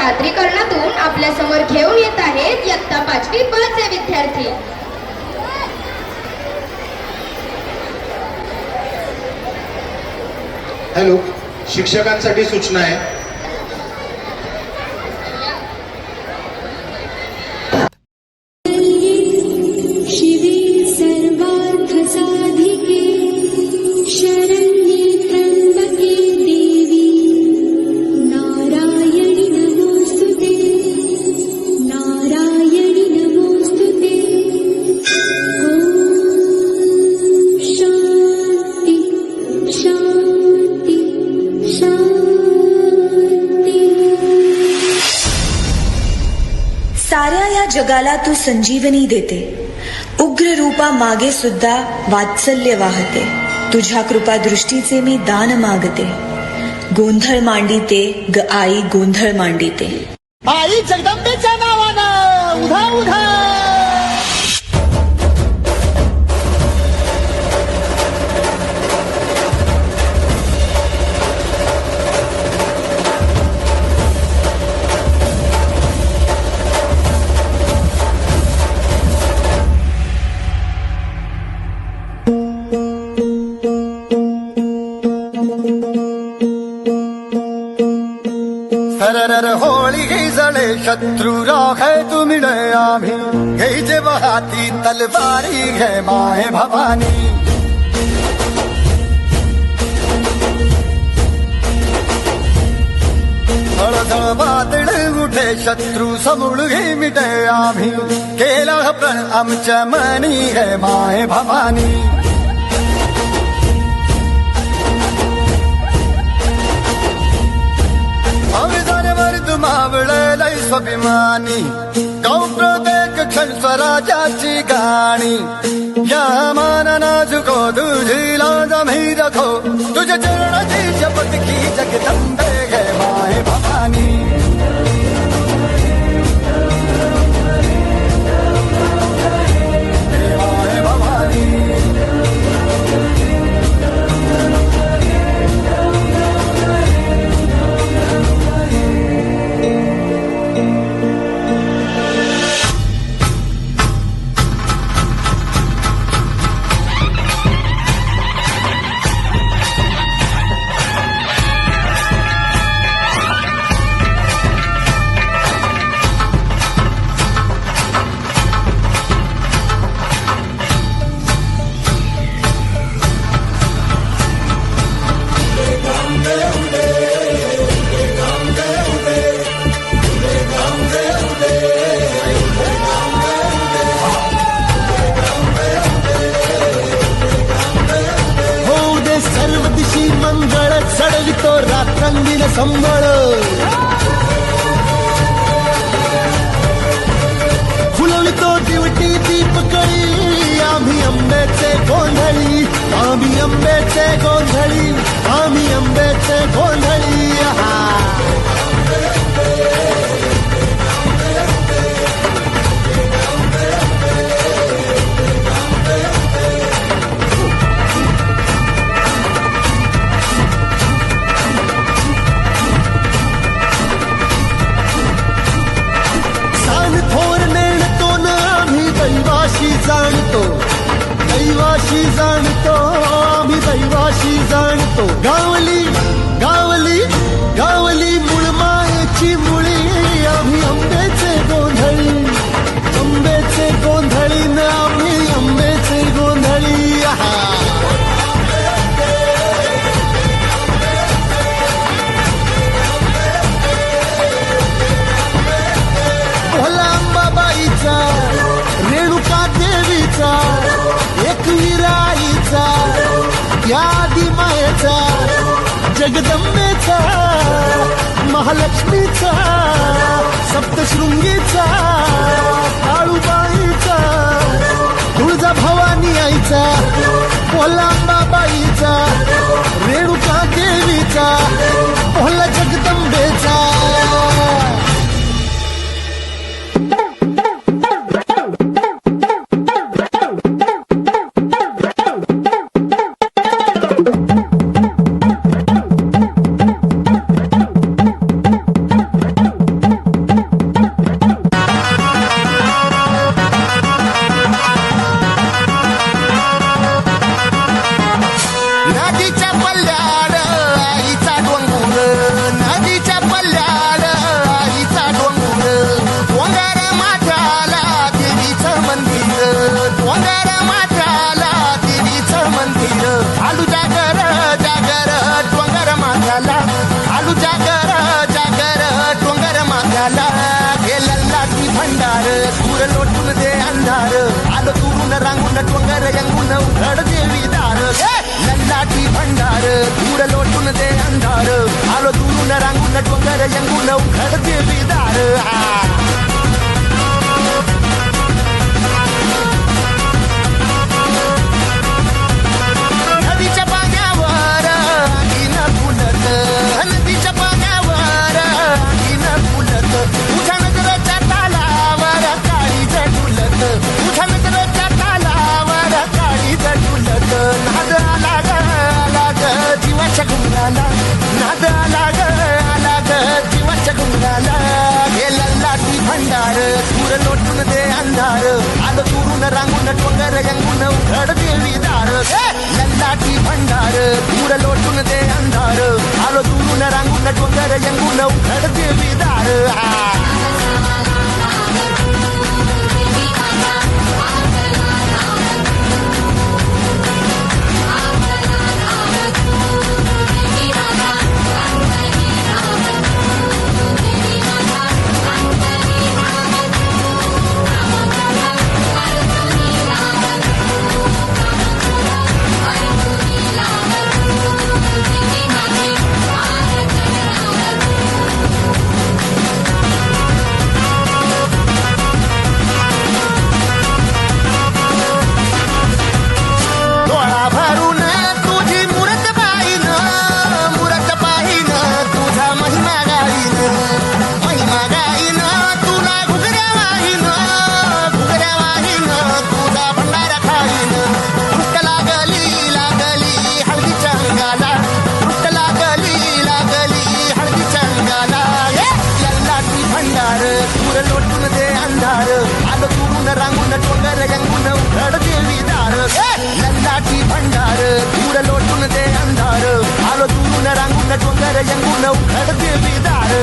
सादरीकरणातून आपल्या समोर घेऊन येत आहेत इयत्ता 5वी ब चे विद्यार्थी. हॅलो, शिक्षकांसाठी सूचना आहे. शिवे सर्वार्थ साधिके शरण्ये त्र्यंबके देवी नारायणी नमोस्तुते नारायणी नमोस्तुते. ओम शांती शांती शांती. साऱ्या या जगाला तू संजीवनी देते. उग्र रूपा मागे सुद्धा वात्सल्य वाहते. तुझ्या कृपा दृष्टीचे मी दान मागते. गोंधळ मांडिते ग आई गोंधळ मांडिते. आई जगदंबेच्या नावानं उधा उधा. सरर होळी जळे शत्रु राखे तुमिळे आम्ही घ्यायचे हाती तलवारी घे माय भवानी. झळझळ वादळ उठे शत्रु समूळ घे मिटे आम्ही केला प्रण आमच्या मनी घे माय भवानी. मावळलय स्वाभिमानी गाव प्रत्येक क्षण स्वराज्याची गाणी. या मानना झुको तुझी लाज मी रखो तुझ्या चरणाची शपथ की जगदंबे घे माय भवानी. माय भवानी. चढवितो रात्रंदिन संबळ फुलवितो दिवटी दीपकळी. आम्ही अंबेचे गोंधळी आम्ही अंबेचे गोंधळी आम्ही अंबेचे गोंधळी. दैवाशी जाणतो आम्ही दैवाशी जाणतो. गावली गावली गावली मूळ मायेची मुळी आम्ही अंबेचे गोंधळी अंबेचे गोंधळी न आम्ही अंबेचे गोंधळी. भोला अंबाबाईचा रेणुका देवीचा एकविराईचा यादी मायेचा जगदंबेचा महालक्ष्मीचा सप्तशृंगीचा काळूबाईचा तुळजा भवानी आईचा भोलांबाबाईचा रेणुका देवीचा भोला जगदंबेचा. घुंगराला हे लल्लाची भंडार दूर लोटून दे अंधार आलो दुरून रांगून डोंगर यंगून उघड देवी दार लल्लाची भंडार दूर लोटून दे अंधार आलो दुरून रांगून डोंगर यंगून उघड देवी दार नदीच्या पाण्यावर इन फुलत नदीच्या पाण्यावर इन फुलत तुझ्या नजरेच्या तालावर काळी झुलत तुझ्या नजरेच्या तालावर काळी झुलत नाद आला ग जीवाच्या घुंगराला नाद आला ग जीवाच्या घुंगराला हे लल्लाची भंडार दूर लोटून दे अंधार आलो दुरून रांगून डोंगर यंगून उघड देवी दार लल्लाची भंडार दूर लोटून दे अंधार आलो दुरून रांगून डोंगर यंगून उघड देवी दार लोटून दे अंधार आलो दुरून रांगून डोंगर यंगून उघड देवी दार लल्लाची भंडार दूर लोटून दे अंधार आलो दुरून रांगून डोंगर यंगून उघड देवी दार